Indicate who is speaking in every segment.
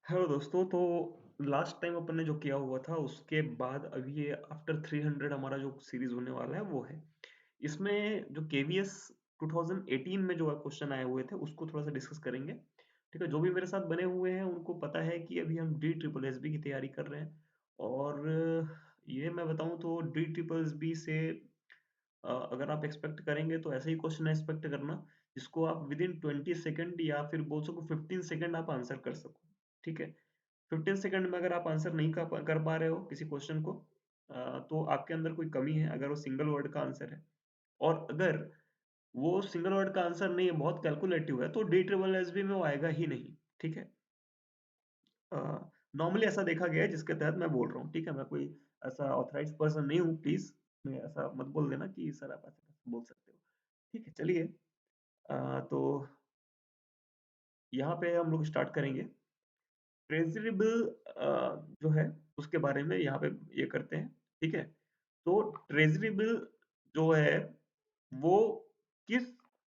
Speaker 1: Hello दोस्तों, तो last time अपन ने जो किया हुआ था उसके बाद अभी ये आफ्टर 300 हमारा जो सीरीज होने वाला है वो है। इसमें जो केवीएस 2018 में जो क्वेश्चन आए हुए थे उसको थोड़ा सा डिस्कस करेंगे। ठीक है, जो भी मेरे साथ बने हुए हैं उनको पता है कि अभी हम डी ट्रिपल एस बी की तैयारी कर रहे हैं। और ये मैं बताऊं तो डी ट्रिपल एस बी से अगर आप एक्सपेक्ट करेंगे तो ऐसा ही क्वेश्चन एक्सपेक्ट करना जिसको आप विद इन 20 सेकंड या फिर बोल सको 15 सेकंड आप आंसर कर सको। ठीक है, 15 सेकंड में अगर आप आंसर नहीं कर पा रहे हो किसी क्वेश्चन को, तो आपके अंदर कोई कमी है अगर वो सिंगल वर्ड का आंसर है। और अगर वो सिंगल वर्ड का आंसर नहीं है, बहुत कैलकुलेटिव है, तो डी ट्रिपल एस बी में वो आएगा ही नहीं। ठीक है, नॉर्मली ऐसा देखा गया है जिसके तहत मैं बोल रहा हूँ। ठीक है, मैं कोई ऐसा ऑथराइज पर्सन नहीं हूँ, प्लीज मैं ऐसा मत बोल देना कि सर आप ऐसा कैसे बोल सकते हो। ठीक है, चलिए। तो यहाँ पे हम लोग स्टार्ट करेंगे। ट्रेजरी बिल जो है उसके बारे में यहाँ पे ये करते हैं। ठीक है, तो ट्रेजरी बिल जो है वो किस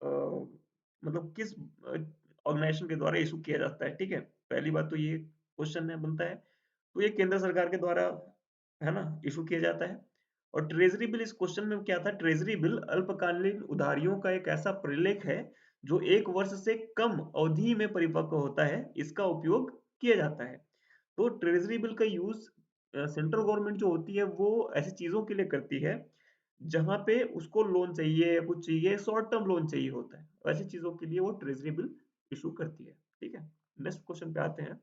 Speaker 1: मतलब किस ऑर्गेनाइजेशन के द्वारा इशू किया जाता है। ठीक है, पहली बात तो ये क्वेश्चन है बनता है। तो ये केंद्र सरकार के द्वारा है ना इशू किया जाता है। और ट्रेजरी बिल, इस क्वेश्चन में क्या था, ट्रेजरी बिल अल्पकालीन उधारियों का एक ऐसा प्रलेख है जो 1 वर्ष से कम अवधि में परिपक्व होता है, इसका उपयोग किया जाता है। तो ट्रेजरी बिल का यूज सेंट्रल गवर्नमेंट जो होती है वो ऐसी चीजों के लिए करती है जहां पे उसको लोन चाहिए या कुछ चाहिए, शॉर्ट टर्म लोन चाहिए होता है, ऐसी चीजों के लिए वो ट्रेजरी बिल इशू करती है। ठीक है, नेक्स्ट क्वेश्चन पे आते हैं।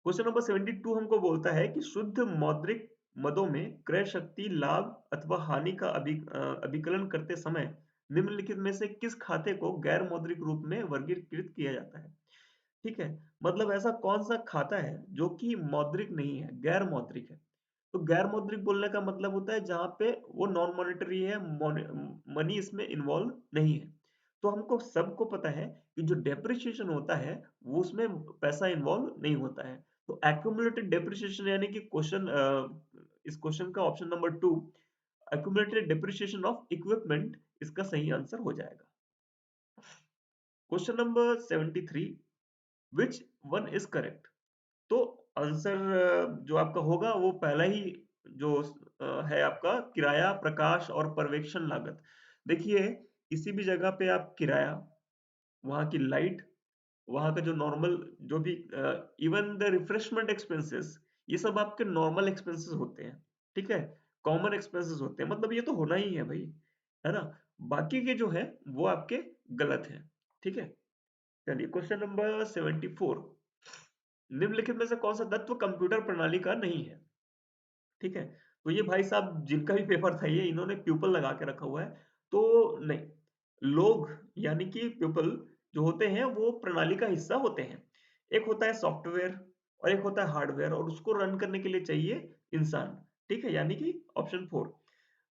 Speaker 1: क्वेश्चन नंबर 72 हमको बोलता है कि शुद्ध मौद्रिक मदों में क्रय शक्ति लाभ अथवा हानि का अभिकलन करते समय निम्नलिखित में से किस खाते को गैर मौद्रिक रूप में वर्गीकृत किया जाता है। ठीक है, मतलब ऐसा कौन सा खाता है जो कि मौद्रिक नहीं है, गैर मौद्रिक है। तो गैर मौद्रिक बोलने का मतलब होता है जहां पे वो नॉन मॉनेटरी है, मनी इसमें इन्वॉल्व नहीं है। तो हमको सबको पता है कि जो डेप्रिसिएशन होता है वो उसमें पैसा इन्वॉल्व नहीं होता है। तो एक्यूमुलेटेड डेप्रिसिएशन यानी कि क्वेश्चन, इस क्वेश्चन का option number 2, accumulated depreciation of equipment, इसका सही आंसर हो जाएगा। Question number 73, which one is correct. तो आंसर जो आपका होगा वो पहला ही जो है आपका किराया, प्रकाश और पर्यवेक्षण लागत। देखिए, किसी भी जगह पे आप किराया, वहाँ की लाइट, वहाँ का जो नॉर्मल जो भी इवन द रिफ्रेशमेंट एक्सपेंसेस, ये सब आपके नॉर्मल एक्सपेंसेस होते हैं। ठीक है, कॉमन एक्सपेंसेस होते हैं, मतलब ये तो होना ही है भाई, है ना। बाकी के जो है वो आपके गलत हैं। ठीक है, चलिए क्वेश्चन नंबर 74, निम्नलिखित में से कौन सा तत्व कंप्यूटर प्रणाली का नहीं है। ठीक है, तो ये भाई साहब जिनका भी पेपर था ये इन्होंने प्यूपल लगा के रखा हुआ है। तो नहीं, लोग यानी कि पीपल जो होते हैं वो प्रणाली का हिस्सा होते हैं। एक होता है सॉफ्टवेयर और एक होता है हार्डवेयर, और उसको रन करने के लिए चाहिए इंसान। ठीक है, यानी कि ऑप्शन 4।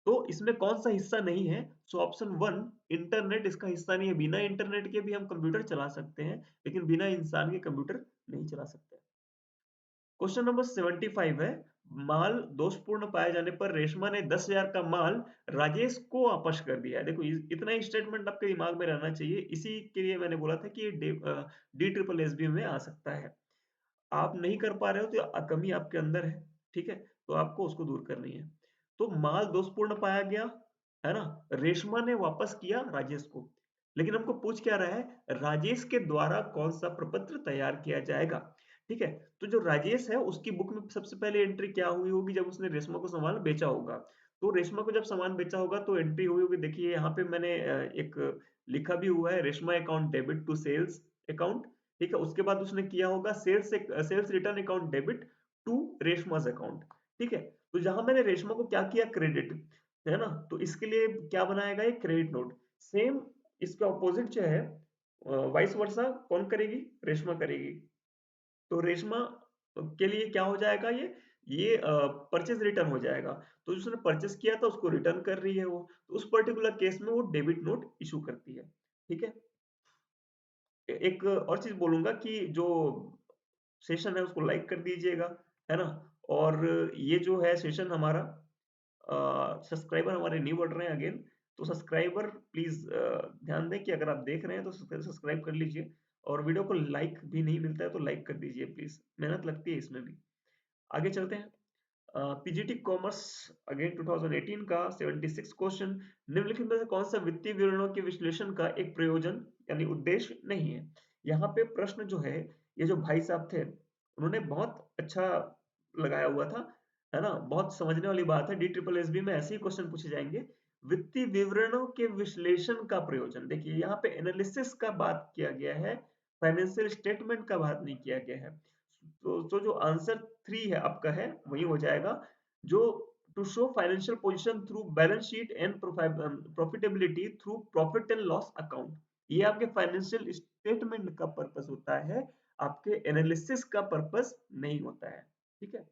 Speaker 1: तो इसमें कौन सा हिस्सा नहीं है, सो ऑप्शन 1, इंटरनेट इसका हिस्सा नहीं है। बिना इंटरनेट के भी हम कंप्यूटर चला सकते हैं, लेकिन बिना इंसान के कंप्यूटर नहीं चला सकते। क्वेश्चन नंबर 75 है, माल दोषपूर्ण पाए जाने पर रेशमा ने 10,000 का माल राजेश को वापस कर दिया है। देखो इतना ही स्टेटमेंट आपके दिमाग में रहना चाहिए, इसी के लिए मैंने बोला था कि डी ट्रिपल एस बी में आ सकता है। आप नहीं कर पा रहे हो तो कमी आपके अंदर है। ठीक है, तो आपको उसको दूर करनी है। तो माल दोषपूर्ण पाया गया, है ना, रेशमा ने वापस किया राजेश को। लेकिन हमको पूछ क्या रहा है, राजेश के द्वारा कौन सा प्रपत्र तैयार किया जाएगा। ठीक है, तो जो राजेश है उसकी बुक में सबसे पहले एंट्री क्या हुई होगी, जब उसने रेशमा को सामान बेचा होगा। तो रेशमा को जब सामान बेचा होगा तो एंट्री हुई होगी, देखिए यहाँ पे मैंने एक लिखा भी हुआ है, Reshma account debit to sales account. ठीक है, उसके बाद उसने किया होगा sales return account debit to Reshma's account. ठीक है, तो जहां मैंने रेशमा को क्या किया, क्रेडिट, है ना, तो इसके लिए क्या बनाएगा, एक क्रेडिट नोट। सेम इसका ऑपोजिट जो है, वाइस वर्सा कौन करेगी, रेशमा करेगी। तो रेशमा के लिए क्या हो जाएगा, ये परचेज रिटर्न हो जाएगा। तो जिसने परचेज किया था उसको रिटर्न कर रही है वो, तो उस पर्टिकुलर केस में वो डेबिट नोट इशू करती है। ठीक है, एक और चीज बोलूंगा कि जो सेशन है उसको लाइक कर दीजिएगा, है ना। और ये जो है सेशन हमारा, सब्सक्राइबर हमारे नहीं बढ़ रहे हैं अगेन, तो सब्सक्राइबर प्लीज ध्यान दें कि अगर आप देख रहे हैं तो सब्सक्राइब कर लीजिए। और वीडियो को लाइक भी नहीं मिलता है तो लाइक कर दीजिए प्लीज, मेहनत लगती है इसमें भी। आगे चलते हैं। पीजीटी कॉमर्स अगेन 2018 का 76 क्वेश्चन, निम्नलिखित में से कौन सा वित्तीय विवरणों के विश्लेषण का एक प्रयोजन यानी उद्देश्य नहीं है। यहाँ पे प्रश्न जो है, ये जो भाई साहब थे उन्होंने बहुत अच्छा लगाया हुआ था, है ना, बहुत समझने वाली बात है। डी ट्रिपल एस बी में ऐसे ही क्वेश्चन पूछे जाएंगे। वित्तीय विवरणों के विश्लेषण का प्रयोजन, देखिए यहाँ पे एनालिसिस का बात किया गया है, फाइनेंशियल स्टेटमेंट का बात नहीं किया गया है। तो जो आंसर 3 है आपका है वही हो जाएगा, जो to show financial position through balance sheet and profitability through profit and loss account. ये आपके फाइनेंशियल स्टेटमेंट का पर्पस होता है, आपके एनालिसिस का पर्पस नहीं होता है। ठीक है।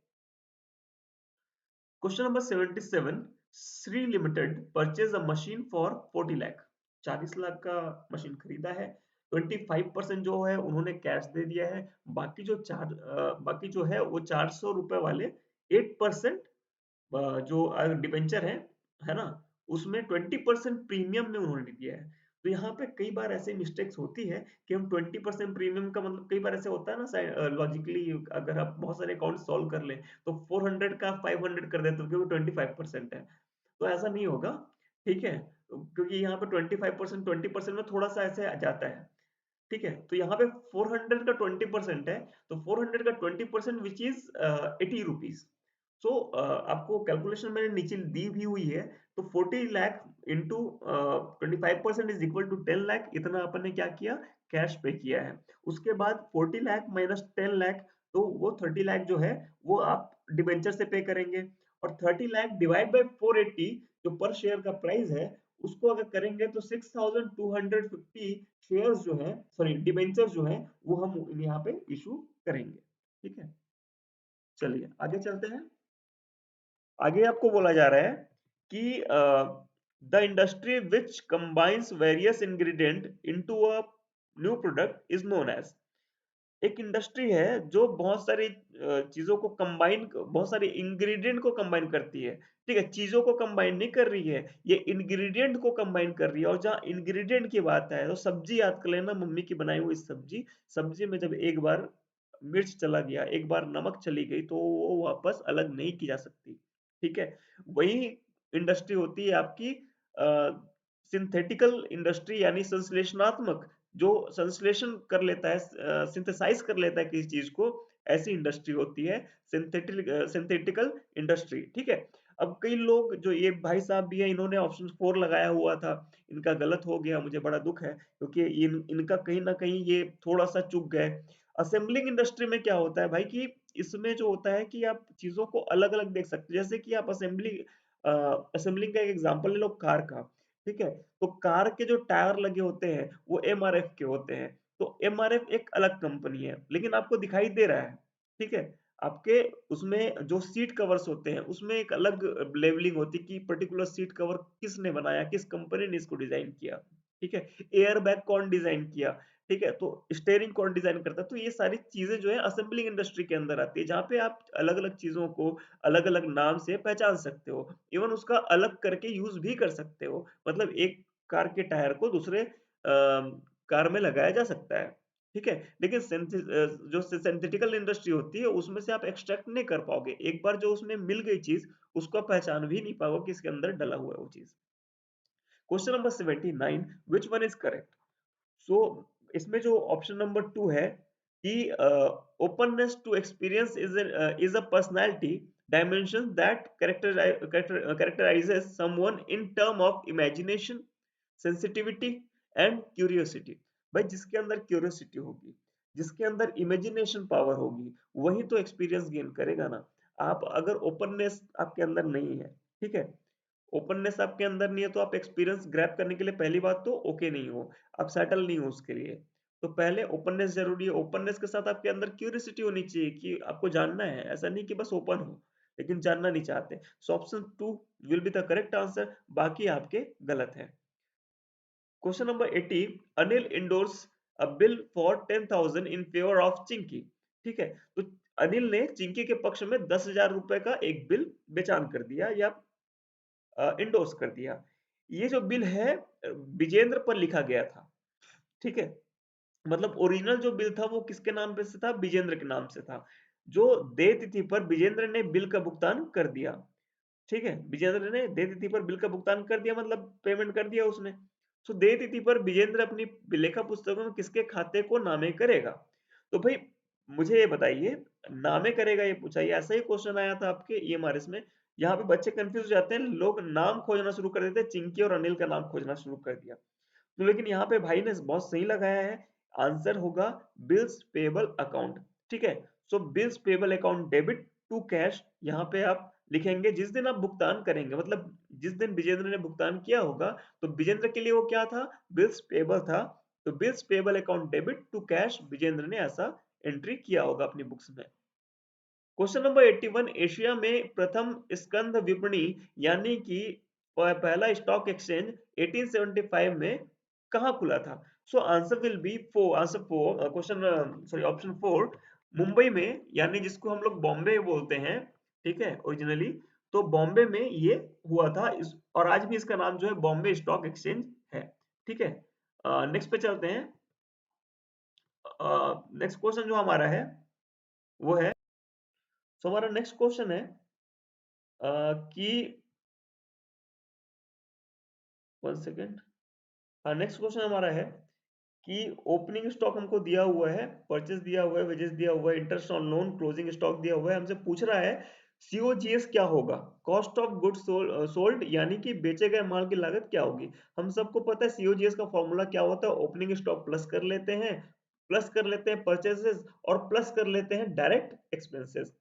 Speaker 1: Question number 77, Shri limited purchase a machine for 40 lakh, 40 lakh का मशीन खरीदा है। 25% जो है उन्होंने कैश दे दिया है, बाकी जो बाकी जो है वो 400 रुपए वाले 8% जो डिबेंचर है ना, उसमें 20% प्रीमियम में उन्होंने दिया है। तो यहाँ पे कई बार ऐसे मिस्टेक्स होती है कि हम 20% प्रीमियम का मतलब, कई बार ऐसे होता है ना लॉजिकली, अगर आप बहुत सारे अकाउंट सॉल्व कर लें तो 400 का 500 कर देते हो क्योंकि 25% है। तो ऐसा नहीं होगा, ठीक है, क्योंकि यहाँ पे 25% 20% में थोड़ा सा ऐसे आ जाता है। ठीक है, तो यहाँ पे 400 का 20% है, तो 400 का 20% विच इज 80 रुपीज। सो आपको कैलकुलेशन मैंने नीचे दी भी हुई है। तो 40 lakh into 25% is equal to 10 lakh, इतना अपन ने क्या किया, कैश पे किया है। उसके बाद 40 लाख माइनस 10 लाख, तो वो 30 लाख जो है वो आप डिबेंचर से पे करेंगे। और 30 लाख डिवाइड बाय 480 जो पर शेयर का प्राइस है, उसको अगर करेंगे तो 6250 शेयर्स जो है, सॉरी डिबेंचर जो है, वो हम यहाँ पे इशू करेंगे। ठीक है, चलिए आगे चलते हैं। आगे आपको बोला जा रहा है कि the industry which combines various ingredient into a new product is known as. एक इंडस्ट्री है जो बहुत सारी चीजों को कंबाइन, बहुत सारे इंग्रेडिएंट को कंबाइन करती है। ठीक है, चीजों को कंबाइन नहीं कर रही है, ये इंग्रेडिएंट को कंबाइन कर रही है। और जहाँ इंग्रेडिएंट की बात है तो सब्जी याद कर लेना, मम्मी की बनाई हुई सब्जी, सब्जी में जब एक बार मिर्च चला गया, एक बार नमक चली गई, तो वो वापस अलग नहीं की जा सकती। ठीक है, वही इंडस्ट्री होती है आपकी सिंथेटिकल इंडस्ट्री, यानी संश्लेषणात्मक, जो संश्लेषण कर लेता है, सिंथेसाइज कर लेता है किसी चीज को, ऐसी इंडस्ट्री होती है सिंथेटिकल इंडस्ट्री। ठीक है। अब कई लोग, जो ये भाई साहब भी है, इन्होंने ऑप्शन 4 लगाया हुआ था, इनका गलत हो गया, मुझे बड़ा दुख है, क्योंकि इनका कहीं ना कहीं ये थोड़ा सा चूक गए। असेंबलिंग इंडस्ट्री में क्या होता है भाई, कि इसमें जो होता है कि आप चीजों को अलग अलग देख सकते हैं। जैसे कि आप असेंबलिंग का एक एग्जांपल ले लो, कार का। ठीक है, तो कार के जो टायर लगे होते हैं वो एमआरएफ के होते हैं। तो एमआरएफ एक अलग कंपनी है, लेकिन आपको दिखाई दे रहा है। ठीक है, आपके उसमें जो सीट कवर्स होते हैं उसमें एक अलग लेवलिंग होती है कि पर्टिकुलर सीट कवर किसने बनाया, किस कंपनी ने इसको डिजाइन किया। ठीक है, एयर बैग कौन डिजाइन किया, ठीक है, तो स्टेयरिंग कौन डिजाइन करता है। तो ये सारी चीजें जो है असेंबलिंग इंडस्ट्री के अंदर आती है, जहाँ पे आप अलग अलग चीजों को अलग अलग नाम से पहचान सकते हो, इवन उसका अलग करके यूज भी कर सकते हो। मतलब एक कार के टायर को दूसरे कार में लगाया जा सकता है। ठीक है, लेकिन जो सिंथेटिकल इंडस्ट्री होती है उसमें से आप एक्सट्रैक्ट नहीं कर पाओगे। एक बार जो उसमें मिल गई चीज, उसको आप पहचान भी नहीं पाओगे कि इसके अंदर डला हुआ है वो चीज। Question number 79, which one is correct. So इसमें जो ऑप्शन नंबर 2 है कि openness to experience is a personality dimension that characterizes someone in term of imagination, sensitivity and curiosity। भाई जिसके अंदर क्यूरियोसिटी होगी, जिसके अंदर इमेजिनेशन पावर होगी, वही तो एक्सपीरियंस गेन करेगा ना। आप अगर ओपननेस आपके अंदर नहीं है, ठीक है, ओपननेस आपके अंदर नहीं है, तो आप एक्सपीरियंस ग्रैब करने के लिए पहली बात तो ओके नहीं हो, आप सेटल नहीं हो उसके लिए। तो पहले ओपननेस जरूरी है। ओपननेस के साथ आपके अंदर क्यूरियोसिटी होनी चाहिए कि आपको जानना है, ऐसा नहीं कि बस ओपन हो लेकिन जानना नहीं चाहते। So option 2 will be the correct answer, बाकी आपके गलत है। Question number 80, Anil endorse a bill for 10,000 in favour of Chinki. ठीक है, तो अनिल ने चिंकी के पक्ष में 10,000 रुपए का एक बिल बेचान कर दिया या इंडोर्स कर दिया। ये जो बिल है विजेंद्र पर लिखा गया था। ठीक है, मतलब ओरिजिनल जो बिल था वो किसके नाम पे से था, विजेंद्र के नाम से था। जो देय तिथि पर विजेंद्र ने बिल का भुगतान कर दिया, ठीक है, विजेंद्र ने देय तिथि पर बिल का भुगतान कर दिया, मतलब पेमेंट कर दिया उसने। तो देय तिथि पर विजेंद्र अपनी लेखा पुस्तकों में किसके खाते को नामे करेगा? तो भाई मुझे ये बताइए, नामे करेगा ये पूछा, ये ऐसा ही क्वेश्चन आया था आपके ईएमआरएस में। यहाँ पे बच्चे कंफ्यूज हो जाते हैं, लोग नाम खोजना शुरू कर देते हैं, चिंकी और अनिल का नाम खोजना शुरू कर दिया। तो लेकिन यहाँ पे भाई ने बहुत सही लगाया है, आंसर होगा बिल्स पेबल अकाउंट, ठीक है। So bills payable account debit to cash, यहाँ पे आप लिखेंगे जिस दिन आप भुगतान करेंगे, मतलब जिस दिन विजेंद्र ने भुगतान किया होगा, तो विजेंद्र के लिए वो क्या था, बिल्स पेबल था। तो bills payable account debit to cash, Vijendra ने ऐसा एंट्री किया होगा अपनी बुक्स में। क्वेश्चन नंबर 81, एशिया में प्रथम स्कंद विपणि यानी कि पहला स्टॉक एक्सचेंज 1875 में कहाँ खुला था? So answer will B four, answer four, question sorry option four, Mumbai में, यानी जिसको हम लोग बॉम्बे बोलते हैं, ठीक है, ओरिजिनली। तो बॉम्बे में ये हुआ था और आज भी इसका नाम जो है बॉम्बे स्टॉक एक्सचेंज है, ठीक है। नेक्स्ट पे चलते हैं। नेक्स्ट क्वेश्चन जो हमारा है वो है, सो हमारा नेक्स्ट क्वेश्चन है कि 1 सेकेंड। हाँ, नेक्स्ट क्वेश्चन हमारा है कि ओपनिंग स्टॉक हमको दिया हुआ है, परचेस दिया हुआ है, वेजेस दिया हुआ है, interest on loan, closing stock दिया हुआ है, हमसे पूछ रहा है सीओजीएस क्या होगा, कॉस्ट ऑफ गुड्स सोल्ड, यानी कि बेचे गए माल की लागत क्या होगी। हम सबको पता है सीओजीएस का फॉर्मूला क्या होता है, ओपनिंग स्टॉक प्लस कर लेते हैं, प्लस कर लेते हैं परचेसेस, और प्लस कर लेते हैं डायरेक्ट एक्सपेंसेस।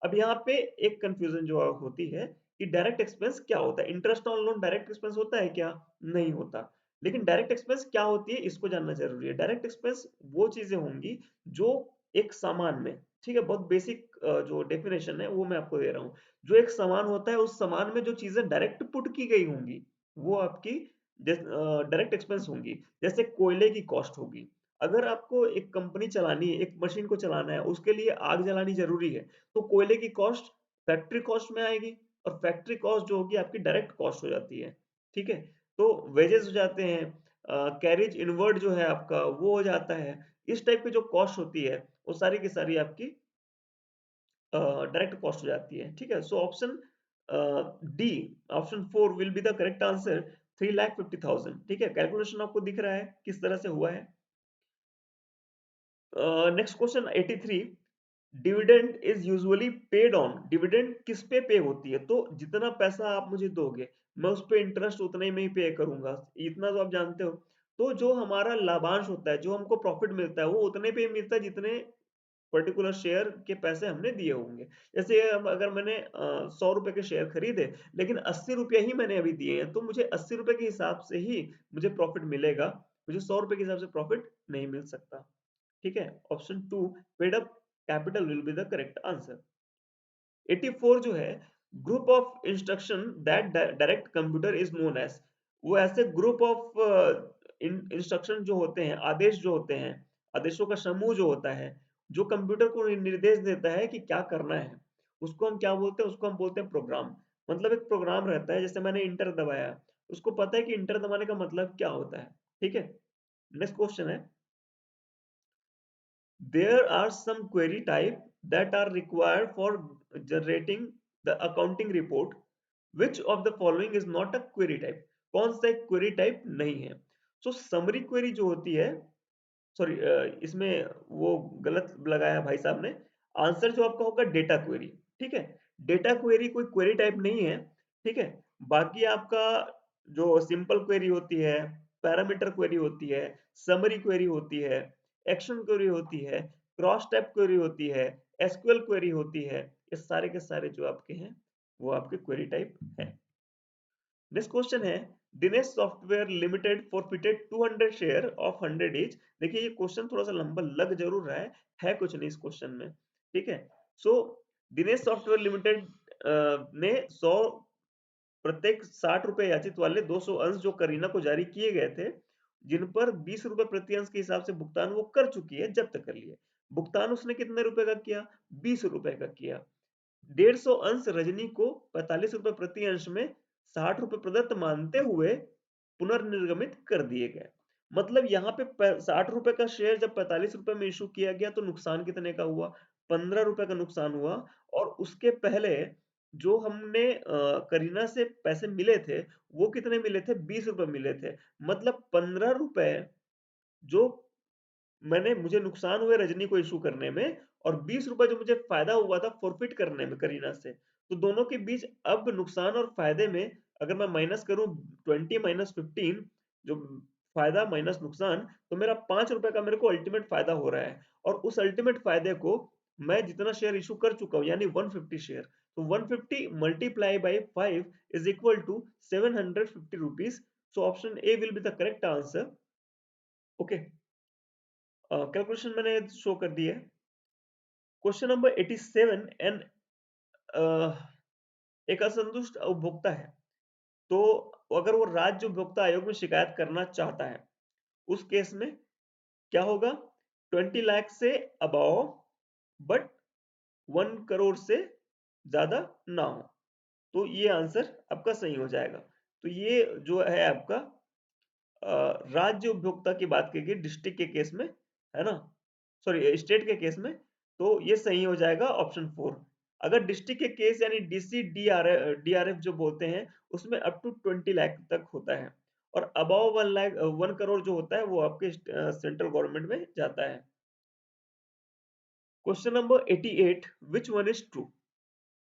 Speaker 1: अब यहाँ पे एक कंफ्यूजन जो होती है कि डायरेक्ट एक्सपेंस क्या होता है, interest on loan direct expense होता है क्या? नहीं होता। लेकिन डायरेक्ट एक्सपेंस क्या होती है इसको जानना जरूरी है। डायरेक्ट एक्सपेंस वो चीजें होंगी जो एक सामान में, ठीक है, बहुत बेसिक जो डेफिनेशन है वो मैं आपको दे रहा हूँ। जो एक सामान होता है, उस सामान में जो चीजें डायरेक्ट पुट की गई होंगी वो आपकी डायरेक्ट एक्सपेंस होंगी। जैसे कोयले की कॉस्ट होगी। अगर आपको एक कंपनी चलानी है, एक मशीन को चलाना है, उसके लिए आग जलानी जरूरी है, तो कोयले की कॉस्ट फैक्ट्री कॉस्ट में आएगी, और फैक्ट्री कॉस्ट जो होगी आपकी डायरेक्ट कॉस्ट हो जाती है, ठीक है। तो वेजेस हो जाते हैं, कैरिज इनवर्ड जो है आपका वो हो जाता है। इस टाइप की जो कॉस्ट होती है वो सारी की सारी आपकी डायरेक्ट कॉस्ट हो जाती है, ठीक है। So option D, option four will be the correct answer, 3,50,000, ठीक है। कैलकुलेशन आपको दिख रहा है किस तरह से हुआ है। Next question 83, dividend is usually paid on, dividend किस पे पे होती है? तो जितना पैसा आप मुझे दोगे मैं उस पे इंटरेस्ट उतने में ही पे करूंगा, इतना तो आप जानते हो। तो जो हमारा लाभांश होता है, जो हमको प्रॉफिट मिलता है, वो उतने पे ही मिलता है जितने पर्टिकुलर शेयर के पैसे हमने दिए होंगे। जैसे अगर मैंने 100 रुपए के शेयर खरीदे, लेकिन 80 रुपये ही मैंने अभी दिए हैं, तो मुझे 80 रुपए के हिसाब से ही मुझे प्रॉफिट मिलेगा, मुझे 100 रुपए के हिसाब से प्रॉफिट नहीं मिल सकता, ठीक है। Option two, paid up capital will be the correct answer. 84 जो है, group of instruction that direct computer is known as, वो ऐसे ग्रुप ऑफ इंस्ट्रक्शन जो होते हैं, आदेश जो होते हैं, आदेशों का समूह जो होता है, जो कंप्यूटर को निर्देश देता है कि क्या करना है, उसको हम क्या बोलते हैं? उसको हम बोलते हैं प्रोग्राम। मतलब एक प्रोग्राम रहता है, जैसे मैंने इंटर दबाया, उसको पता है कि इंटर दबाने का मतलब क्या होता है, ठीक है। नेक्स्ट क्वेश्चन है, there are some query type that are required for generating the accounting report. Which of the following is not a query type? कौन सा एक query type नहीं है? So summary query जो होती है, सॉरी इसमें वो गलत लगाया भाई साहब ने। आंसर जो आपका होगा डेटा क्वेरी, ठीक है। डेटा क्वेरी कोई क्वेरी टाइप नहीं है, ठीक है। बाकी आपका जो सिंपल क्वेरी होती है, पैरामीटर क्वेरी होती है, समरी क्वेरी होती है, एक्शन क्वेरी होती है, क्रॉस टाइप क्वेरी होती है, एसक्यूएल क्वेरी होती है, ये सारे के सारे जो आपके हैं वो आपके क्वेरी टाइप है। नेक्स्ट क्वेश्चन है, Dinesh software limited forfeited 200 share of 100 each. देखिए ये क्वेश्चन थोड़ा सा लंबा लग जरूर रहा है कुछ नहीं इस क्वेश्चन में, ठीक है। सो दिनेश सॉफ्टवेयर लिमिटेड ने 100 प्रत्येक 60 रुपए याचित वाले 200 अंश जो करीना को जारी किए गए थे, जिन पर 20 रुपए प्रति अंश के हिसाब से भुगतान वो कर चुकी है, जब्त कर लिए। भुगतान उसने कितने रुपए का किया? 20 रुपए का किया। 150 अंश रजनी को 45 रुपए प्रति अंश में 60 रुपए प्रदत्त मानते हुए पुनर्निर्गमित कर दिए गए। मतलब यहाँ पे 60 रुपए का शेयर जब 45 रुपए में इशू किया गया तो नुकसान कितने का हुआ? 15 रुपए का नुकसान हुआ। और उसके पहले जो हमने करीना से पैसे मिले थे, वो कितने मिले थे? 20 रुपए मिले थे। मतलब 15 रुपए जो मुझे नुकसान हुए रजनी को इश्यू करने में, और 20 रुपए जो मुझे फायदा हुआ था फॉरफिट करने में करीना से। तो दोनों के बीच अब नुकसान और फायदे में अगर मैं माइनस करूं 20 माइनस 15, जो फायदा माइनस नुकसान, तो मेरा 5 रुपए का मेरे को अल्टीमेट फायदा हो रहा है। और उस अल्टीमेट फायदे को मैं जितना शेयर इशू कर चुका हूं यानी 150 शेयर, तो 150 multiply by 5 is equal to 750 rupees. So option A will be the correct answer. Okay, calculation मैंने शो कर दी है। क्वेश्चन नंबर 87, एन एक असंतुष्ट उपभोक्ता है, तो अगर वो राज्य उपभोक्ता आयोग में शिकायत करना चाहता है, उस केस में क्या होगा? 20 लाख से अबव बट 1 करोड़ से ज्यादा ना हो। तो ये आंसर आपका सही हो जाएगा। तो ये जो है आपका राज्य उपभोक्ता की बात की गई डिस्ट्रिक्ट के केस में, है ना? सॉरी, स्टेट के केस में। तो ये सही हो जाएगा ऑप्शन 4। अगर डिस्ट्रिक्ट के केस यानी डीसी डीआरएफ जो बोलते हैं, उसमें अप टू 20 लाख तक होता है। और अबव 1 करोड़ जो होता है वो आपके सेंट्रल गवर्नमेंट में जाता है। Question number 88, which one is true?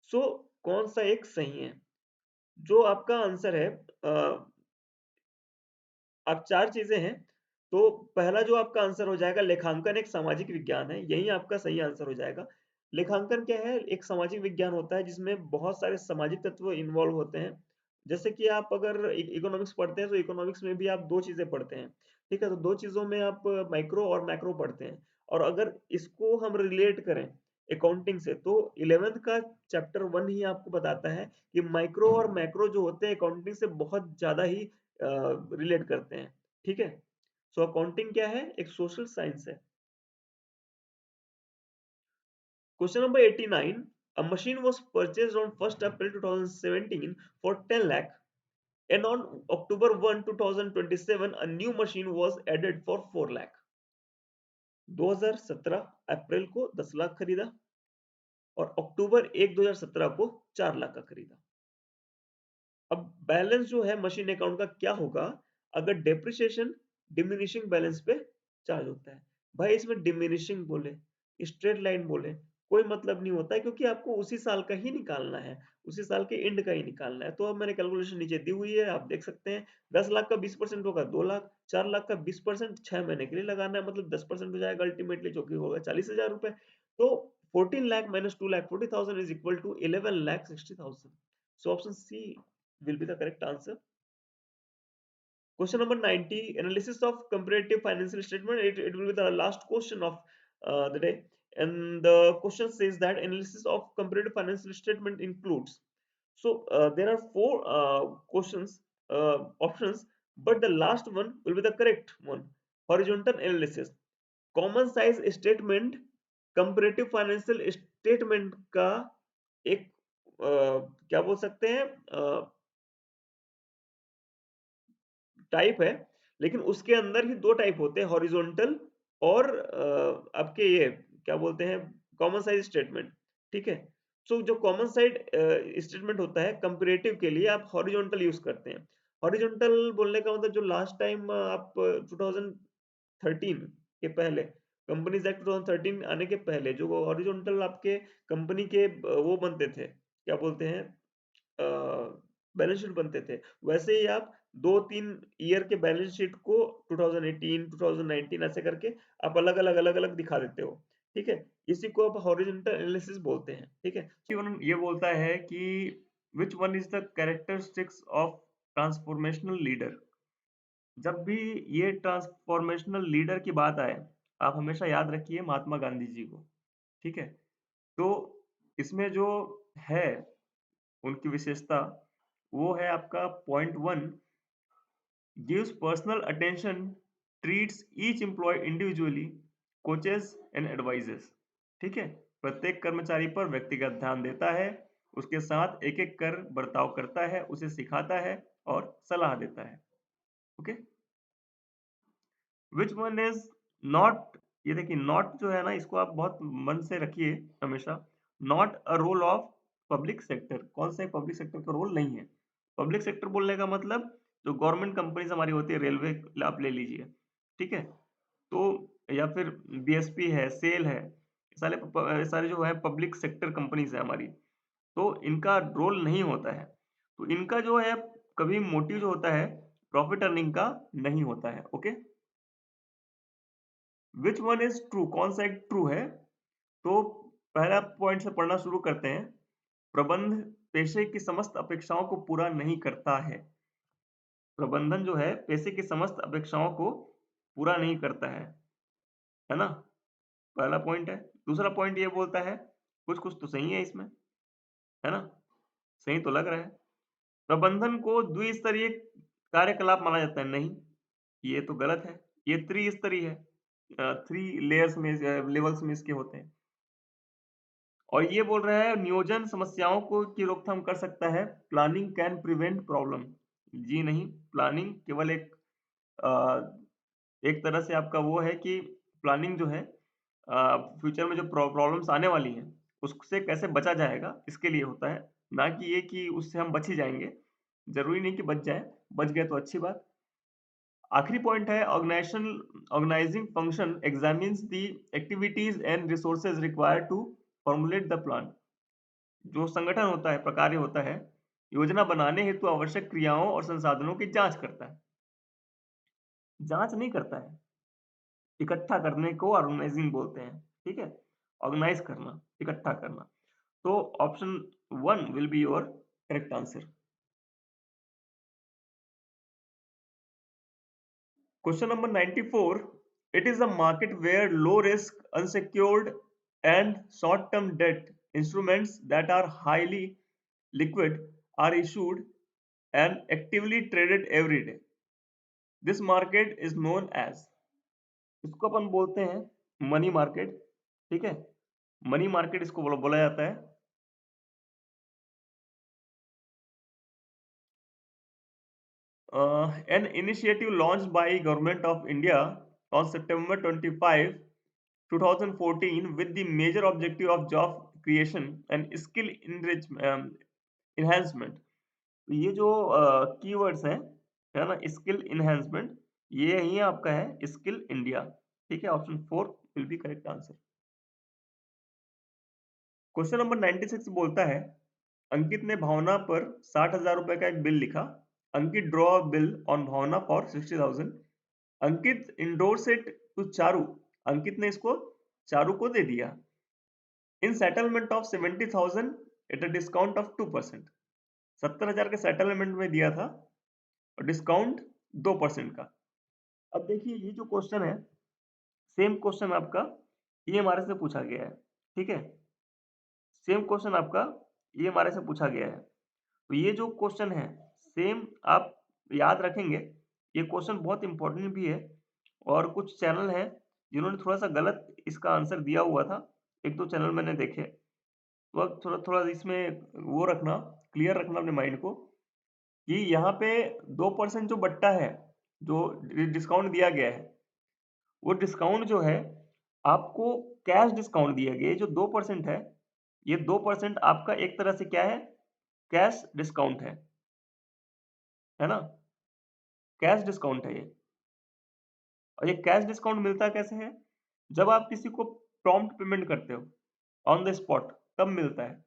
Speaker 1: So कौन सा एक सही है? जो आपका आंसर है, अब 4 चीज़ें हैं, तो पहला जो आपका आंसर हो जाएगा, लेखांकन एक सामाजिक विज्ञान है, यही आपका सही आंसर हो जाएगा। लेखांकन क्या है? एक सामाजिक विज्ञान होता है जिसमें बहुत सारे सामाजिक तत्व इन्वॉल्व होते हैं। जैसे कि आप अगर इकोनॉमिक्स पढ़ते हैं तो इकोनॉमिक्स में भी आप 2 चीज़ें पढ़ते हैं, ठीक है? तो 2 चीज़ों में आप माइक्रो और मैक्रो पढ़ते हैं। और अगर इसको हम रिलेट करें अकाउंटिंग से, तो 11th का चैप्टर 1 ही आपको बताता है कि माइक्रो और मैक्रो जो होते हैं अकाउंटिंग से बहुत ज़्यादा ही रिलेट करते हैं, ठीक है? सो अकाउंटिंग क्या है? एक सोशल साइंस है। Question number 89, a machine was purchased on 1st April 2017 for 10 lakh, and on October 1, 2027 a new machine was added for 4 lakh। 2017 अप्रैल को 10 लाख खरीदा और अक्टूबर 1 2017 को 4 लाख का खरीदा। अब बैलेंस जो है मशीन अकाउंट का क्या होगा अगर डेप्रिसिएशन डिमिनिशिंग बैलेंस पे चार्ज होता है? भाई इसमें डिमिनिशिंग बोले, स्ट्रेट लाइन बोले, कोई मतलब नहीं होता है, क्योंकि आपको उसी साल का ही निकालना है, उसी साल के एंड का ही निकालना है। तो अब मैंने कैलकुलेशन नीचे दी हुई है, आप देख सकते हैं। 10 लाख का 20% होगा 2 लाख, 4 लाख का 20% 6 महीने के लिए लगाना है, मतलब 10% हो जाएगा अल्टीमेटली, जो कि होगा 40,000 रुपए। तो 14 lakh minus 2 lakh 40,000 is equal to 11 lakh 60,000। So option C will be the correct answer. Question number 90, analysis of comparative financial statement. It will be the last question of the day. And the question says that analysis of comparative financial statement includes. So there are 4 questions, options, but the last one will be the correct one. Horizontal analysis, common size statement, comparative financial statement का एक क्या बोल सकते हैं type है, लेकिन उसके अंदर ही 2 टाइप होते हैं, हॉरिजॉन्टल और आपके ये क्या बोलते हैं, कॉमन साइज स्टेटमेंट, ठीक है? सो जो कॉमन साइड स्टेटमेंट होता है कंपैरेटिव के लिए आप हॉरिजॉन्टल यूज़ करते हैं। हॉरिजॉन्टल बोलने का मतलब जो लास्ट टाइम आप 2013 के पहले, कंपनीज़ एक्ट 2013 आने के पहले जो हॉरिजॉन्टल आपके कंपनी के वो बनते थे, क्या बोलते हैं, बैलेंस शीट बनते थे। वैसे ही आप 2-3 ईयर के बैलेंस शीट को 2018, 2019 ऐसे करके आप अलग-अलग, अलग-अलग दिखा देते हो, ठीक है? इसी को आप हॉरिजॉन्टल एनालिसिस बोलते हैं, ठीक है? ये बोलता है कि which one is the characteristics of transformational leader? जब भी ये ट्रांसफॉर्मेशनल लीडर की बात आए, आप हमेशा याद रखिए महात्मा गांधी जी को, ठीक है? तो इसमें जो है उनकी विशेषता, वो है आपका point 1, gives personal attention, treats each employee individually, coaches and advises। ठीक है? प्रत्येक कर्मचारी पर व्यक्तिगत ध्यान देता है, उसके साथ एक-एक कर बर्ताव करता है, उसे सिखाता है और सलाह देता है। Okay? Which one is not, ये देखिए नॉट जो है ना, इसको आप बहुत मन से रखिए हमेशा। Not a role of public sector, कौन सा पब्लिक सेक्टर का रोल नहीं है। पब्लिक सेक्टर बोलने का मतलब जो गवर्नमेंट कंपनीज हमारी होती है, रेलवे आप ले लीजिए, ठीक है, तो या फिर बीएसपी है, सेल है, सारे जो है पब्लिक सेक्टर कंपनीज है हमारी, तो इनका रोल नहीं होता है। तो इनका जो है कभी मोटिव जो होता है प्रॉफिट अर्निंग का नहीं होता है। Okay, which one is true, कौन सा एक ट्रू है। तो पहला पॉइंट से पढ़ना शुरू करते हैं। प्रबंध पेशे की समस्त अपेक्षाओं को पूरा नहीं करता है। प्रबंधन जो है पेशे की समस्त अपेक्षाओं को पूरा नहीं करता है ना, पहला पॉइंट है। दूसरा पॉइंट ये बोलता है, कुछ कुछ तो सही है इसमें, है ना, सही तो लग रहा है। प्रबंधन को द्विस्तरीय कार्यकलाप माना जाता है, नहीं, ये तो गलत है, ये त्रिस्तरीय है। थ्री लेयर्स में, लेवल्स में इसके होते हैं। और ये बोल रहा है नियोजन समस्याओं को की रोकथाम कर सकता है, प्लानिंग कैन प्रिवेंट प्रॉब्लम। जी नहीं, प्लानिंग केवल अ, एक तरह से आपका वो है कि प्लानिंग जो है फ्यूचर में जो प्रॉब्लम्स आने वाली हैं उससे कैसे बचा जाएगा इसके लिए होता है, ना कि ये कि उससे हम बच ही जाएंगे। जरूरी नहीं कि बच जाए, बच गए तो अच्छी बात। आखिरी पॉइंट है organisation, organising function examines the activities and resources required to formulate the plan. जो संगठन होता है, प्रकार्य होता है, योजना बनाने हेतु आवश्यक क्रियाओं और संसाधनों की जांच करता है। जांच नहीं करता है, इकट्ठा करने को ऑर्गेनाइजिंग बोलते हैं, ठीक है, ऑर्गेनाइज करना, इकट्ठा करना। तो option one will be your correct answer. Question number 94. It is a market where low risk, unsecured, and short term debt instruments that are highly liquid are issued and actively traded every day. This market is known as, इसको अपन बोलते हैं money market, ठीक है, money market इसको बोला जाता है। An initiative launched by Government of India on September 25, 2014 with the major objective of job creation and skill enhancement। तो ये जो कीवर्ड्स हैं, है ना, स्किल इनहेंसमेंट, ये यही आपका है स्किल इंडिया, ठीक है, option four will be correct answer. Question number 96 बोलता है, अंकित ने भावना पर 60,000 रुपए का एक बिल लिखा। Ankit draw bill on Bhavna for 60,000। Ankit endorse it to Charu. Ankit ने इसको चारू को दे दिया in settlement of 70,000 at a discount of 2%। 70,000 के सेटलमेंट में दिया था और डिस्काउंट 2% का। अब देखिए ये जो क्वेश्चन है, सेम क्वेश्चन आपका ईएमआरएस से पूछा गया है, ठीक है, सेम क्वेश्चन आपका ईएमआरएस से पूछा गया है। तो ये जो क्वेश्चन है सेम आप याद रखेंगे, ये क्वेश्चन बहुत इंपॉर्टेंट भी है। और कुछ चैनल हैं जिन्होंने थोड़ा सा गलत इसका आंसर दिया हुआ था, एक दो चैनल मैंने देखे। तो अब थोड़ा थोड़ा इसमें वो रखना, क्लियर रखना अपने माइंड को कि यहाँ पे 2% जो बट्टा है, जो डिस्काउंट दिया गया है, वो डिस्काउंट जो है आपको कैश डिस्काउंट दिया गया है। जो 2% है, ये 2% आपका एक तरह से क्या है, कैश डिस्काउंट है ना, कैश डिस्काउंट है ये। और ये कैश डिस्काउंट मिलता कैसे है, जब आप किसी को प्रॉम्प्ट पेमेंट करते हो ऑन द स्पॉट, तब मिलता है।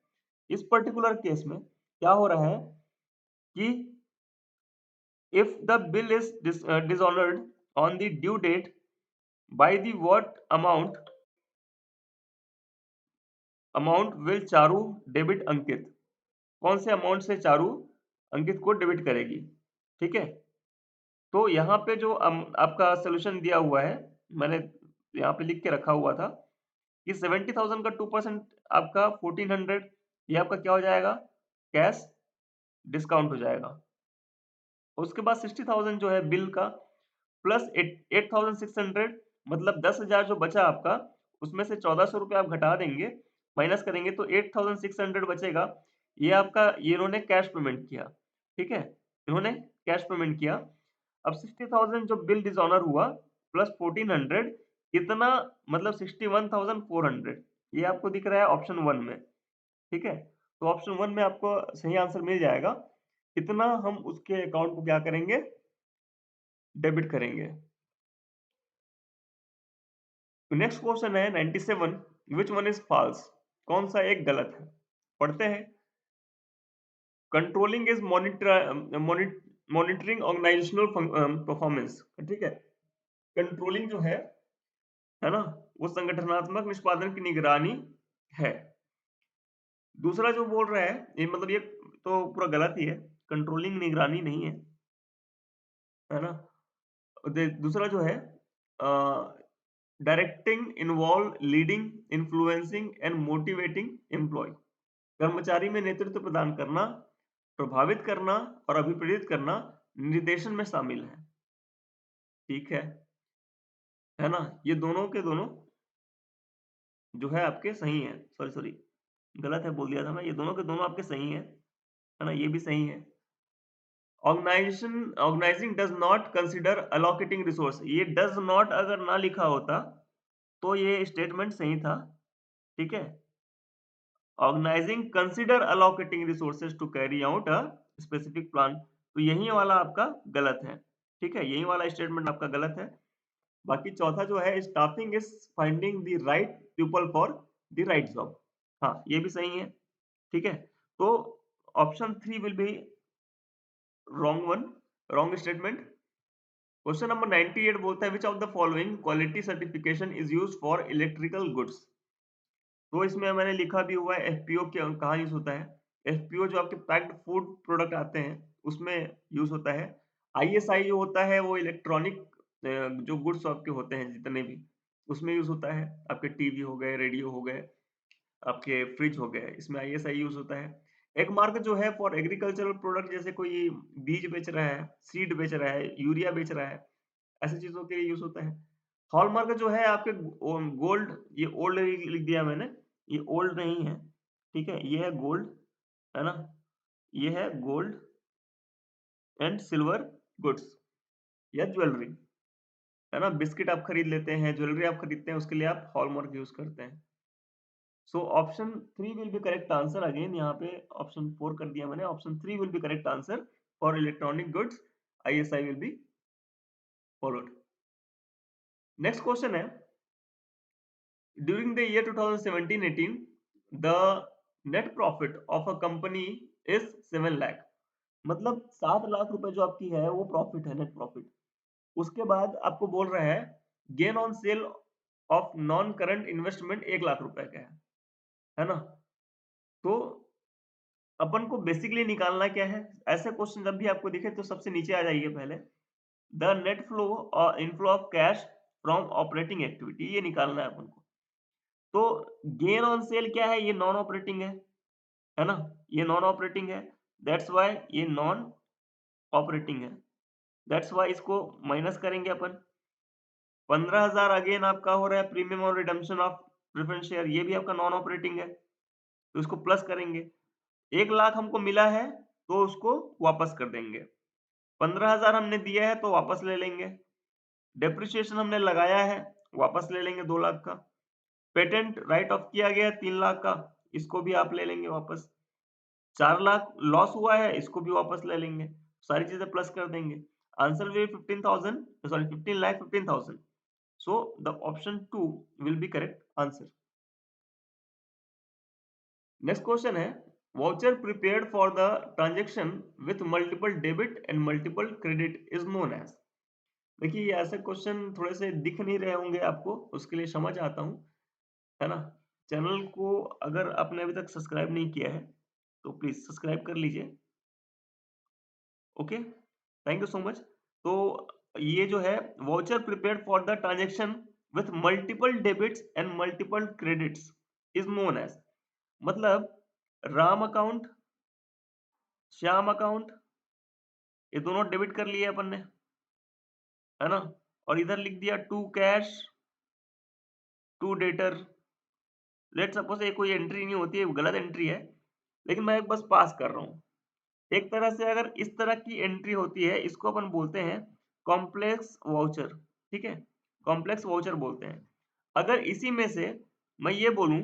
Speaker 1: इस पर्टिकुलर केस में क्या हो रहा है कि if the bill is dishonored on the due date by the what amount will Charu debit Ankit. कौन से अमाउंट से चारू अंकित को डेबिट करेगी, ठीक है। तो यहाँ पे जो आपका सोल्यूशन दिया हुआ है, मैंने यहाँ पे लिख के रखा हुआ था कि 70,000 का 2% आपका 1400, ये आपका क्या हो जाएगा, कैश डिस्काउंट हो जाएगा। उसके बाद 60,000 जो है बिल का प्लस 8,600, मतलब 10,000 जो बचा आपका, उसमें से 1,400 रुपये आप घटा देंगे, माइनस करेंगे तो 8,600 बचेगा। ये आपका, ये इन्होंने कैश पेमेंट किया, ठीक है, इन्होंने कैश पेमेंट किया। अब 60,000 जो बिल डिसऑनर हुआ, प्लस 1400 कितना, मतलब 61,400, ये आपको दिख रहा है ऑप्शन 1 में। ठीक है, तो ऑप्शन 1 में आपको सही आंसर मिल जाएगा। कितना हम उसके अकाउंट को क्या करेंगे, डेबिट करेंगे। नेक्स्ट क्वेश्चन है 97, विच वन इज फॉल्स, कौन सा एक गलत है, पढ़ते हैं। Controlling is monitoring organisational performance, ठीक है। कंट्रोलिंग जो है ना, वो संगठनात्मक निष्पादन की निगरानी है। दूसरा जो बोल रहा है, ये मतलब ये तो पूरा गलत ही है, कंट्रोलिंग निगरानी नहीं है ना। दूसरा जो है, directing involve leading influencing and motivating employ, कर्मचारी में नेतृत्व प्रदान करना, प्रभावित करना और अभिप्रेरित करना निर्देशन में शामिल है। ठीक है ना, ये दोनों के दोनों जो है आपके सही है। सॉरी सॉरी, गलत है बोल दिया था मैं, ये दोनों के दोनों आपके सही है ना, ये भी सही है। Organising does not consider allocating resource, ये डज नॉट अगर ना लिखा होता तो ये स्टेटमेंट सही था। ठीक है, organising consider allocating resources to carry out a specific plan, तो यही वाला आपका गलत है। ठीक है, यही वाला स्टेटमेंट आपका गलत है। बाकी चौथा जो है, staffing is finding the right people for the right job, हाँ ये भी सही है। ठीक है, तो option 3 will be wrong one, wrong statement. Question number 98 बोलता है, which of the following quality certification is used for electrical goods, तो इसमें मैंने लिखा भी हुआ है एफपीओ कहाँ यूज होता है। एफपीओ जो आपके पैक्ड फूड प्रोडक्ट आते हैं उसमें यूज होता है। आईएसआई जो होता है वो इलेक्ट्रॉनिक जो गुड्स आपके होते हैं जितने भी, उसमें यूज होता है। आपके टीवी हो गए, रेडियो हो गए, आपके फ्रिज हो गए, इसमें आईएसआई यूज होता है। एक मार्क जो है फॉर एग्रीकल्चरल प्रोडक्ट, जैसे कोई बीज बेच रहा है, सीड बेच रहा है, यूरिया बेच रहा है, ऐसी चीजों के लिए यूज होता है। हॉलमार्क जो है आपके गोल्ड, ये ओल्ड लिख दिया मैंने, ये ओल्ड नहीं है। ठीक है, ये है गोल्ड, है ना, ये है गोल्ड एंड सिल्वर गुड्स या ज्वेलरी, है ना। बिस्किट आप खरीद लेते हैं, ज्वेलरी आप खरीदते हैं, उसके लिए आप हॉलमार्क यूज करते हैं। सो option 3 will B correct answer. Again यहाँ पे ऑप्शन 4 कर दिया मैंने, option 3 will B correct answer for electronic goods, ISI will be followed. Next question है, during the year 2017-18 the net profit of a company is 7 lakh, मतलब 7 लाख रुपए जो आपकी है वो प्रॉफिट है, नेट प्रॉफिट। उसके बाद आपको बोल रहा है gain on sale of non current investment 1 lakh रुपए का है ना। तो अपन को बेसिकली निकालना क्या है, ऐसे क्वेश्चन जब भी आपको दिखे तो सबसे नीचे आ जाइए पहले, the net flow inflow of cash from operating activity, ये निकालना है अपन को। तो गेन ऑन सेल क्या है, ये नॉन ऑपरेटिंग है ना, ये नॉन ऑपरेटिंग है, दैट्स व्हाई ये नॉन ऑपरेटिंग है, दैट्स व्हाई इसको माइनस करेंगे अपन। 15,000 अगेन आपका हो रहा है प्रीमियम और रिडम्पशन ऑफ प्रेफरेंस शेयर, ये भी आपका नॉन ऑपरेटिंग है, तो इसको प्लस करेंगे। 1 लाख हमको मिला है तो उसको वापस कर देंगे, 15,000 हमने दिया है तो वापस ले लेंगे, डेप्रिसिएशन हमने लगाया है वापस ले लेंगे 2 लाख का, पेटेंट राइट ऑफ किया गया 3 लाख का, इसको भी आप ले लेंगे वापस, 4 लाख लॉस हुआ है, इसको भी वापस ले लेंगे, सारी चीजें प्लस कर देंगे। Answer will 15,000, sorry 15,15,000। So the option 2 will be correct answer. Next question है, voucher prepared for the transaction with multiple debit and multiple credit is known as, देखिए ये ऐसे क्वेश्चन थोड़े से दिख नहीं रहे होंगे आपको, उसके लिए क्षमा चाहता हूँ, है ना। चैनल को अगर आपने अभी तक सब्सक्राइब नहीं किया है तो प्लीज सब्सक्राइब कर लीजिए। Okay, thank you so much. तो ये जो है voucher prepared for the transaction with multiple debits and multiple credits is known as, मतलब राम अकाउंट, श्याम अकाउंट, ये दोनों डेबिट कर लिए अपन ने, है ना, और इधर लिख दिया to cash to debtor. Let suppose ये कोई एंट्री नहीं होती है, गलत एंट्री है, लेकिन मैं बस पास कर रहा हूँ। एक तरह से अगर इस तरह की एंट्री होती है, इसको अपन बोलते हैं कॉम्प्लेक्स वाउचर। ठीक है, कॉम्प्लेक्स वाउचर बोलते हैं। अगर इसी में से मैं ये बोलूं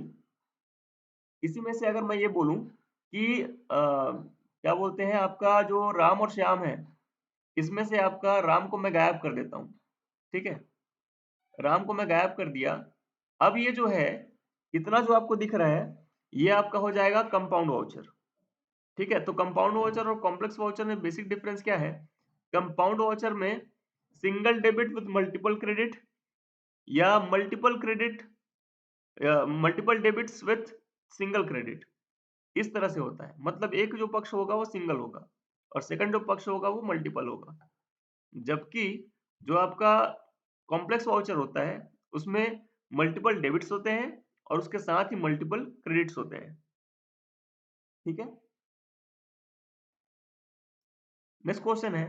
Speaker 1: इसी में से अगर मैं ये बोलूं कि क्या बोलते हैं, आपका जो राम और श्याम है, इसमें से आपका राम को मैं गायब कर देता हूँ, ठीक है, राम को मैं गायब कर दिया। अब ये जो है, इतना जो आपको दिख रहा है, ये आपका हो जाएगा कंपाउंड वाउचर, ठीक है। तो कंपाउंड वाउचर और कॉम्प्लेक्स वाउचर में बेसिक डिफरेंस क्या है? कंपाउंड वाउचर में single debit with multiple credit, या multiple debits with single credit, इस तरह से होता है। मतलब एक जो पक्ष होगा वो सिंगल होगा और सेकंड जो पक्ष होगा वो मल्टीपल होगा। जबकि जो आपका कॉम्प्लेक्स वाउचर होता है, उसमें मल्टीपल डेबिट्स होते हैं और उसके साथ ही मल्टीपल क्रेडिट्स होते हैं, ठीक है। नेक्स्ट क्वेश्चन है,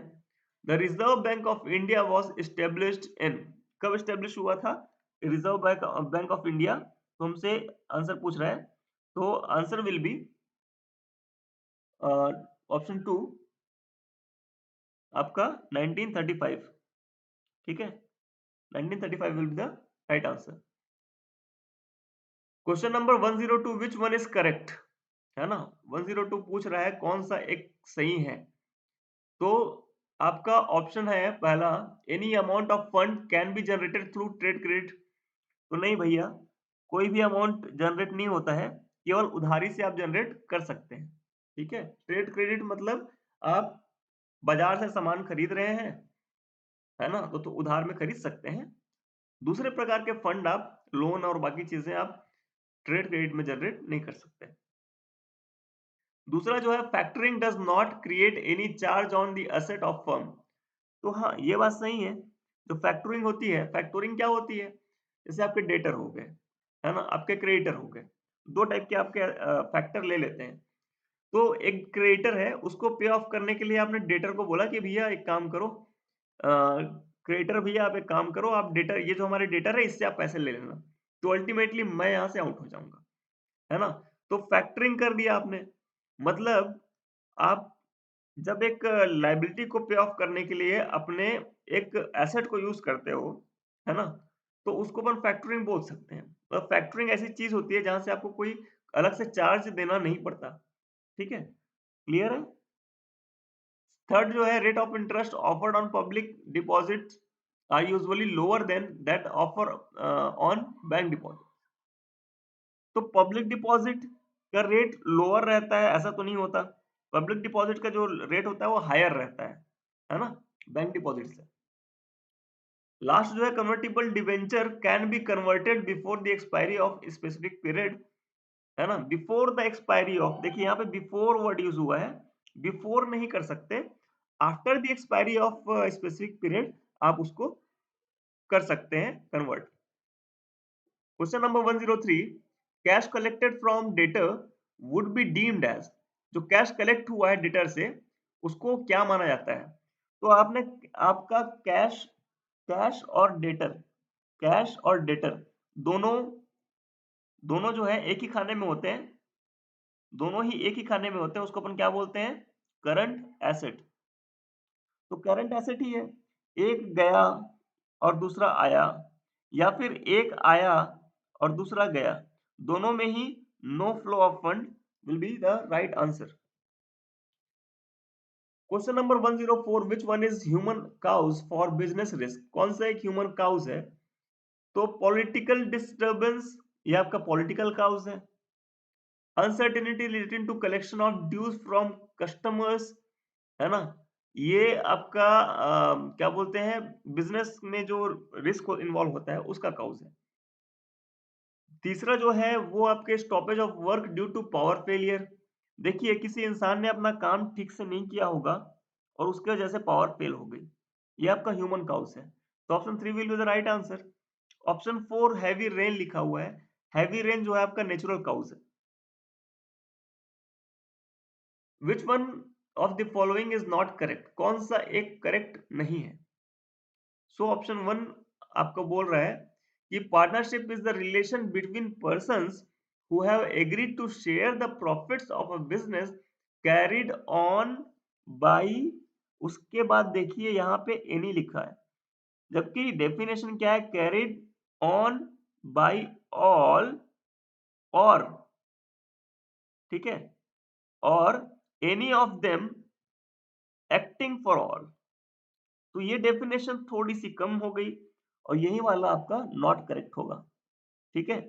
Speaker 1: the reserve bank of India was established in, कब एस्टेब्लिश हुआ था रिजर्व बैंक ऑफ इंडिया? तो हमसे आंसर पूछ रहा है, तो answer will be option two, आपका 1935, ठीक है, 1935 will be the right answer. Question number 102, which one is correct, है ना, 102 पूछ रहा है कौन सा एक सही है। तो आपका ऑप्शन है पहला, any amount of fund can be generated through trade credit. तो नहीं भैया, कोई भी अमाउंट जनरेट नहीं होता है, केवल उधारी से आप जनरेट कर सकते हैं, ठीक है। ट्रेड क्रेडिट मतलब आप बाजार से सामान खरीद रहे हैं, है ना, तो उधार में खरीद सकते हैं। दूसरे प्रकार के फंड आप लोन और बाकी चीजें आप ट्रेड क्रेडिट में जनरेट नहीं कर सकते। दूसरा जो है, factoring does not create any charge on the asset of firm. तो हाँ, ये बात सही है। जो फैक्टरिंग होती है, फैक्टरिंग क्या होती है, जैसे आपके डेटर हो गए, है ना, आपके क्रेडिटर हो गए, दो टाइप के आपके फैक्टर ले लेते हैं। तो एक क्रेडिटर है, उसको पे ऑफ करने के लिए आपने डेटर को बोला कि भैया एक काम करो, क्रेडिटर भैया आप एक काम करो, आप डेटर, ये जो हमारे डेटर है इससे आप पैसे ले लेना, तो अल्टीमेटली मैं यहाँ से आउट हो जाऊंगा, है ना। तो फैक्टरिंग कर दिया आपने, मतलब आप जब एक लायबिलिटी को पे ऑफ करने के लिए अपने एक एसेट को यूज करते हो, है ना, तो उसको अपन फैक्टरिंग बोल सकते हैं। और फैक्टरिंग ऐसी चीज होती है जहां से आपको कोई अलग से चार्ज देना नहीं पड़ता, ठीक है, क्लियर है। थर्ड जो है, rate of interest offered on public deposits are usually lower than that offer on bank deposit. तो पब्लिक डिपॉजिट का रेट लोअर रहता है ऐसा तो नहीं होता, पब्लिक डिपॉजिट का जो रेट होता है वो हायर रहता है ना, बैंक डिपॉजिट से। लास्ट जो है, convertible debenture can be converted before the expiry of specific period, है ना, बिफोर द एक्सपायरी ऑफ, देखिए यहाँ पे बिफोर वर्ड यूज हुआ है, बिफोर नहीं कर सकते, after the expiry of specific period आप उसको कर सकते हैं convert. Question number 103, cash collected from debtor would be deemed as, जो कैश कलेक्ट हुआ है डेटर से उसको क्या माना जाता है? तो आपने, आपका कैश, कैश और डेटर, कैश और डेटर दोनों, दोनों जो है एक ही खाने में होते हैं, दोनों ही एक ही खाने में होते हैं, उसको अपन क्या बोलते हैं, करंट एसेट। तो करंट एसेट ही है, एक गया और दूसरा आया, या फिर एक आया और दूसरा गया, दोनों में ही no flow of fund will be the right answer. Question number 104, which one is human cause for business risk, कौन सा एक ह्यूमन काउज है? तो पॉलिटिकल डिस्टर्बेंस, ये आपका पॉलिटिकल काउज है। Uncertainty related to collection of dues from customers, है ना, ये आपका क्या बोलते हैं, बिजनेस में जो रिस्क इन्वॉल्व होता है उसका काउज है। तीसरा जो है वो आपके stoppage of work due to power failure, देखिए किसी इंसान ने अपना काम ठीक से नहीं किया होगा और उसके वजह से पावर फेल हो गई, ये आपका ह्यूमन काउज है। तो option 3 will be the right answer. Option 4, heavy rain लिखा हुआ है, हैवी रेन जो है आपका नेचुरल काउज है। Which one of the following is not correct, कौन सा एक करेक्ट नहीं है? सो ऑप्शन 1 आपको बोल रहा है कि partnership is the relation between persons who have agreed to share the profits of a business carried on by, उसके बाद देखिए यहाँ पे एनी लिखा है, जबकि डेफिनेशन क्या है, कैरिड ऑन बाय ऑल और, ठीक है, और any of them acting for all. तो ये डेफिनेशन थोड़ी सी कम हो गई और यही वाला आपका नॉट करेक्ट होगा, ठीक है।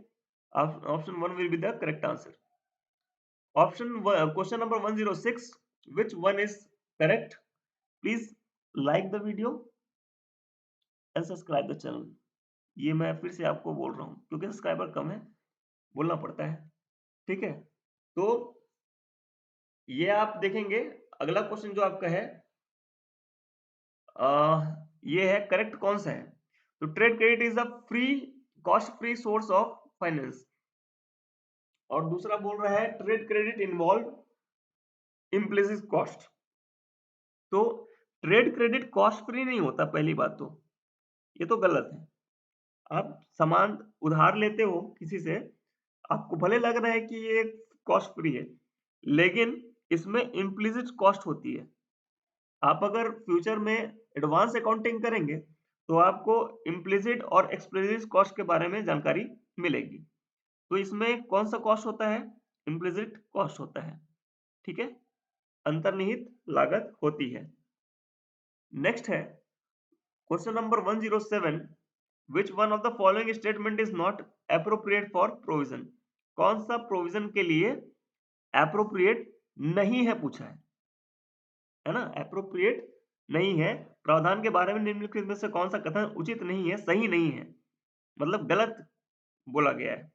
Speaker 1: Option one will be the correct answer. Option question number 106, which one is correct? Please like the video and subscribe the channel. ये मैं फिर से आपको बोल रहा हूँ क्योंकि सब्सक्राइबर कम है, बोलना पड़ता है, ठीक है। तो ये आप देखेंगे, अगला क्वेश्चन जो आपका है, ये है करेक्ट कौन सा है? तो trade credit is a free, cost free source of finance, और दूसरा बोल रहा है trade credit involve implicit cost. तो ट्रेड क्रेडिट कॉस्ट फ्री नहीं होता, पहली बात तो ये तो गलत है। आप सामान उधार लेते हो किसी से, आपको भले लग रहा है कि ये कॉस्ट फ्री है, लेकिन इसमें इम्प्लिसिट कॉस्ट होती है। आप अगर फ्यूचर में एडवांस अकाउंटिंग करेंगे तो आपको इम्प्लिसिट और एक्सप्लिसिट कॉस्ट के बारे में जानकारी मिलेगी। तो इसमें कौन सा कॉस्ट होता है? इम्प्लिसिट कॉस्ट होता है, ठीक है, अंतर्निहित लागत होती है। नेक्स्ट है question number 107, which one of the following statement is not appropriate for provision? कौन सा प्रोविजन के लिए एप्रोप्रिएट नहीं है पूछा है ना, एप्रोप्रिएट नहीं है। प्रावधान के बारे में निम्नलिखित में से कौन सा कथन उचित नहीं है, सही नहीं है, मतलब गलत बोला गया है?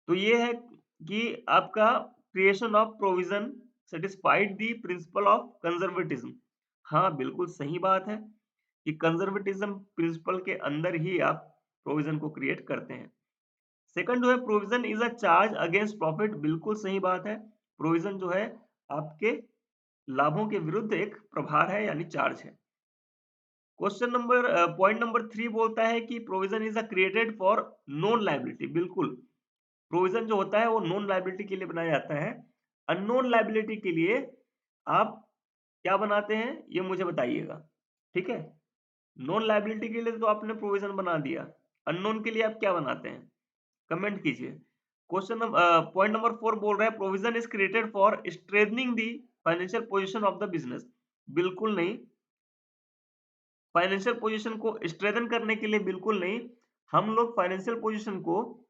Speaker 1: तो ये है कि आपका creation of provision satisfied the principle of conservatism. हाँ, बिल्कुल सही बात है कि कंजर्वेटिज्म प्रिंसिपल के अंदर ही आप प्रोविजन को क्रिएट करते हैं। सेकंड जो है, provision is a charge against profit, बिल्कुल सही बात है। प्रोविजन जो है आपके लाभों के विरुद्ध एक प्रभार है, यानी चार्ज है। क्वेश्चन नंबर पॉइंट नंबर 3 बोलता है कि provision is a created for non liability. बिल्कुल, प्रोविजन जो होता है वो नॉन लायबिलिटी के लिए बनाया जाता है। अननोन लायबिलिटी के लिए आप क्या बनाते हैं, ये मुझे बताइएगा, ठीक है। नॉन लायबिलिटी के लिए तो आपने प्रोविजन बना दिया, अननोन के लिए आप क्या बनाते हैं, कमेंट कीजिए। क्वेश्चन पॉइंट नंबर 4 बोल रहा है provision is created for strengthening the financial position of the business. बिल्कुल नहीं, फाइनेंशियल पोजीशन को स्ट्रेथन करने के लिए बिल्कुल नहीं। हम लोग फाइनेंशियल पोजीशन को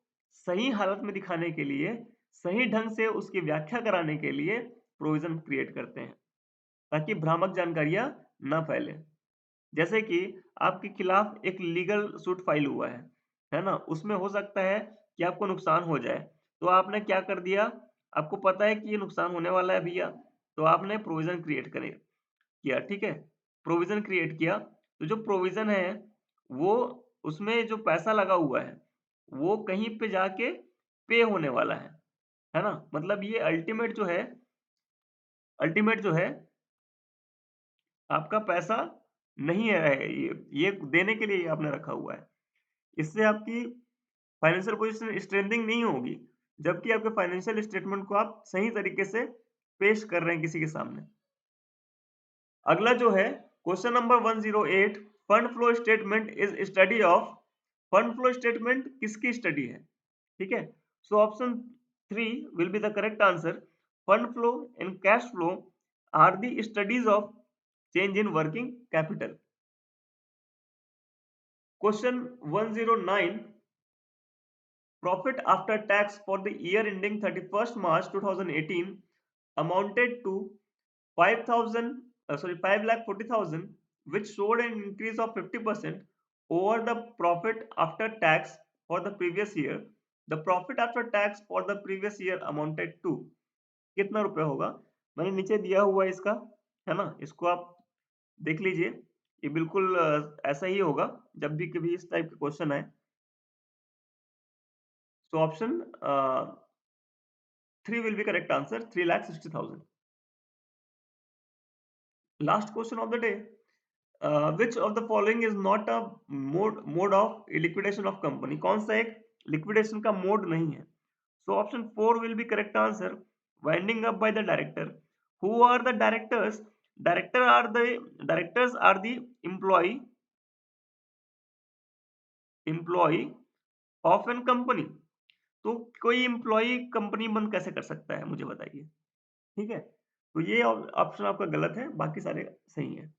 Speaker 1: सही हालत में दिखाने के लिए, सही ढंग से उसकी व्याख्या कराने के लिए प्रोविजन क्रिएट करते हैं, ताकि भ्रामक जानकारियां ना फैले। जैसे कि आपके खिलाफ एक लीगल सूट फाइल हुआ है ना, उसमें हो सकता है कि आपको नुकसान हो जाए, तो आपने क्या कर दिया, आपको पता है कि ये नुकसान होने वाला है भैया, तो आपने प्रोविजन क्रिएट करे किया, ठीक है, प्रोविजन क्रिएट किया। तो जो प्रोविजन है वो, उसमें जो पैसा लगा हुआ है वो कहीं पे जाके पे होने वाला है ना, मतलब ये अल्टीमेट जो है आपका पैसा नहीं है, ये देने के लिए आपने रखा हुआ है। इससे आपकी फाइनेंशियल पोजीशन स्ट्रेंथिंग नहीं होगी, जबकि आपके फाइनेंशियल स्टेटमेंट को आप सही तरीके से पेश कर रहे हैं किसी के सामने। अगला जो है question number 108, fund flow statement is study of. Fund flow statement किसकी स्टडी है, ठीक है। So option 3 will be the correct answer. Fund flow and cash flow are the studies of change in working capital. Question 109, profit after tax for the year ending 31st March 2018 amounted to 5,40,000, which showed an increase of 50% over the profit after tax for the previous year. The profit after tax for the previous year amounted to कितना रुपए होगा? मैंने नीचे दिया हुआ है इसका, है ना, इसको आप देख लीजिए। ये बिल्कुल ऐसा ही होगा जब भी कभी इस टाइप के क्वेश्चन आए। सो option 3 will be correct answer, 3,60,000. Last question of the day. Which of the following is not a mode of liquidation of company? कौन सा एक liquidation का mode नहीं है? So option 4 will be correct answer. Winding up by the director. Who are the directors? Directors are the employee employee of an company. तो कोई employ company बंद कैसे कर सकता है, मुझे बताइए? ठीक है? तो ये ऑप्शन आपका गलत है, बाकी सारे सही हैं।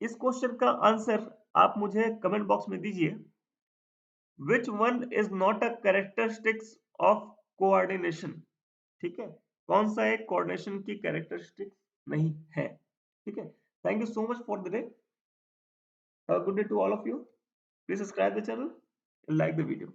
Speaker 1: इस क्वेश्चन का आंसर आप मुझे कमेंट बॉक्स में दीजिए। Which one is not a characteristics of coordination? ठीक है? कौन सा एक कोऑर्डिनेशन की कैरेक्टरिस्टिक नहीं है? ठीक है? Thank you so much for the day. Have a good day to all of you. Please subscribe the channel, like the video.